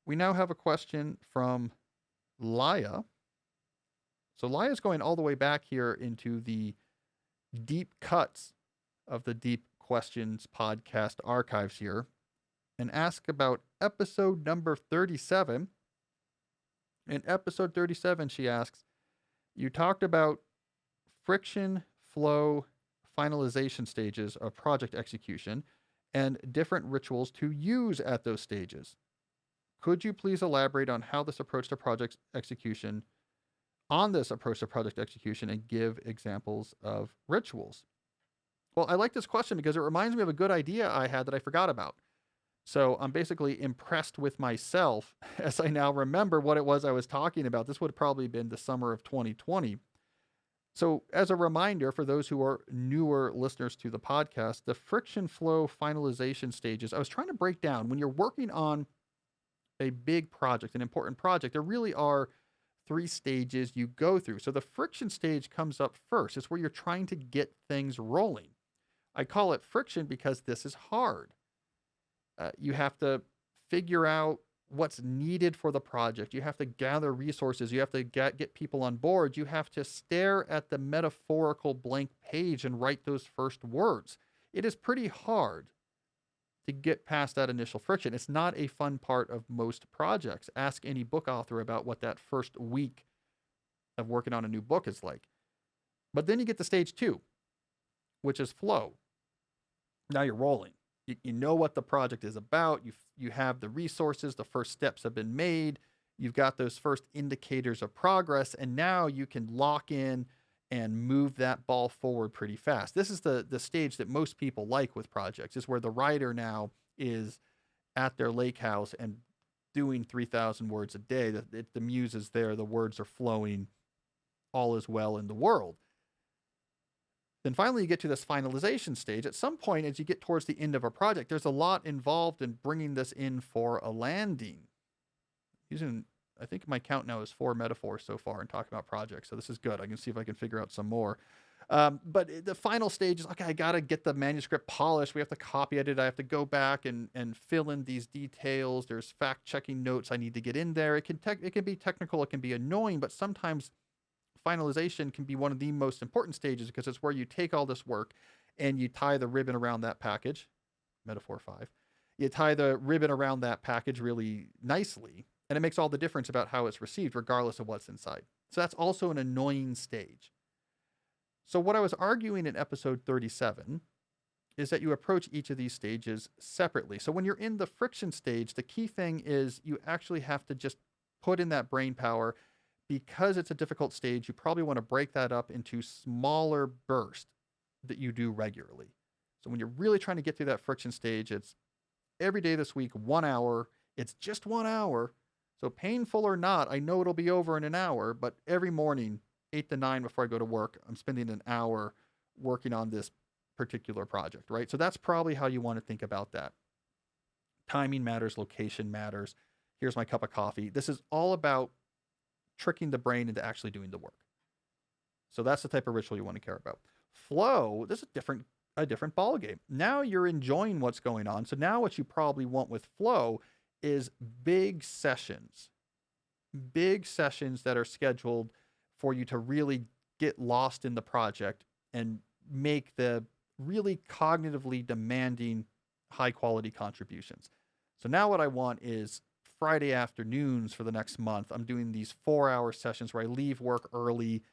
we now have a question from Laya. So Laya's going all the way back here into the deep cuts of the Deep Questions podcast archives here and ask about episode number 37. In episode 37, she asks, you talked about friction flow finalization stages of project execution and different rituals to use at those stages. Could you please elaborate on how this approach to project execution, and give examples of rituals? Well, I like this question because it reminds me of a good idea I had that I forgot about. So I'm basically impressed with myself as I now remember what it was I was talking about. This would have probably been the summer of 2020. So, as a reminder for those who are newer listeners to the podcast, the friction flow finalization stages, I was trying to break down when you're working on a big project, an important project, there really are three stages you go through. So, the friction stage comes up first. It's where you're trying to get things rolling. I call it friction because this is hard. You have to figure out what's needed for the project. You have to gather resources. You have to get people on board. You have to stare at the metaphorical blank page and write those first words. It is pretty hard to get past that initial friction. It's not a fun part of most projects. Ask any book author about what that first week of working on a new book is like. But then you get to stage two, which is flow. Now you're rolling. You know what the project is about. You have the resources. The first steps have been made. You've got those first indicators of progress, and now you can lock in and move that ball forward pretty fast. This is the stage that most people like with projects. Is where the writer now is at their lake house and doing 3,000 words a day. The muse is there. The words are flowing. All is well in the world. Then finally, you get to this finalization stage. At some point, as you get towards the end of a project, there's a lot involved in bringing this in for a landing. I think my count now is 4 metaphors so far in talking about projects. So this is good. I can see if I can figure out some more. But the final stage is, okay, I got to get the manuscript polished. We have to copy edit. I have to go back and fill in these details. There's fact-checking notes I need to get in there. It can be technical. It can be annoying, but sometimes finalization can be one of the most important stages because it's where you take all this work and you tie the ribbon around that package. Metaphor 5. You tie the ribbon around that package really nicely, and it makes all the difference about how it's received, regardless of what's inside. So that's also an annoying stage. So what I was arguing in episode 37 is that you approach each of these stages separately. So when you're in the friction stage, the key thing is you actually have to just put in that brain power. Because it's a difficult stage, you probably want to break that up into smaller bursts that you do regularly. So when you're really trying to get through that friction stage, it's every day this week, 1 hour. It's just 1 hour. So painful or not, I know it'll be over in an hour, but every morning, 8 to 9 before I go to work, I'm spending an hour working on this particular project, right? So that's probably how you want to think about that. Timing matters, location matters. Here's my cup of coffee. This is all about tricking the brain into actually doing the work. So that's the type of ritual you want to care about. Flow, this is a different ball game. Now you're enjoying what's going on. So now what you probably want with flow is big sessions that are scheduled for you to really get lost in the project and make the really cognitively demanding high quality contributions. So now what I want is Friday afternoons for the next month. I'm doing these 4-hour sessions where I leave work early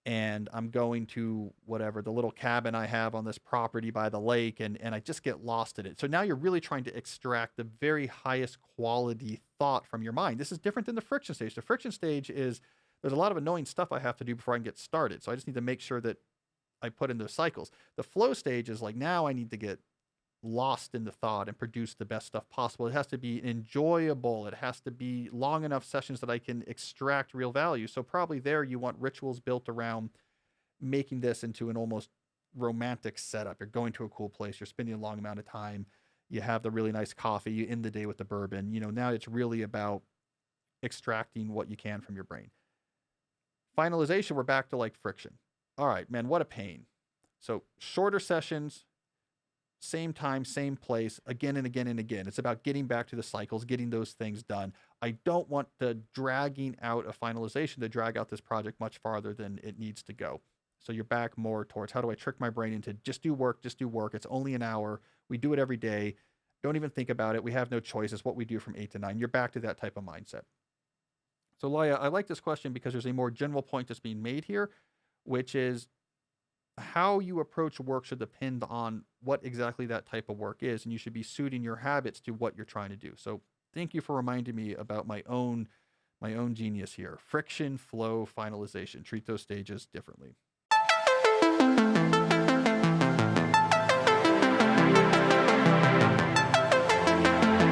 and I'm going to whatever, the little cabin I have on this property by the lake, and I just get lost in it. So now you're really trying to extract the very highest quality thought from your mind. This is different than the friction stage. The friction stage is, there's a lot of annoying stuff I have to do before I can get started. So I just need to make sure that I put in those cycles. The flow stage is like, now I need to get lost in the thought and produce the best stuff possible. It has to be enjoyable. It has to be long enough sessions that I can extract real value. So probably there you want rituals built around making this into an almost romantic setup. You're going to a cool place. You're spending a long amount of time. You have the really nice coffee. You end the day with the bourbon. Now it's really about extracting what you can from your brain. Finalization, we're back to like friction. All right, man, what a pain. So shorter sessions, same time, same place, again and again and again. It's about getting back to the cycles, getting those things done. I don't want the dragging out of finalization to drag out this project much farther than it needs to go. So you're back more towards how do I trick my brain into just do work, just do work. It's only an hour. We do it every day. Don't even think about it. We have no choice. It's what we do from 8 to 9. You're back to that type of mindset. So, Laia, I like this question because there's a more general point that's being made here, which is how you approach work should depend on what exactly that type of work is, and you should be suiting your habits to what you're trying to do. So, thank you for reminding me about my own genius here. Friction flow finalization. Treat those stages differently.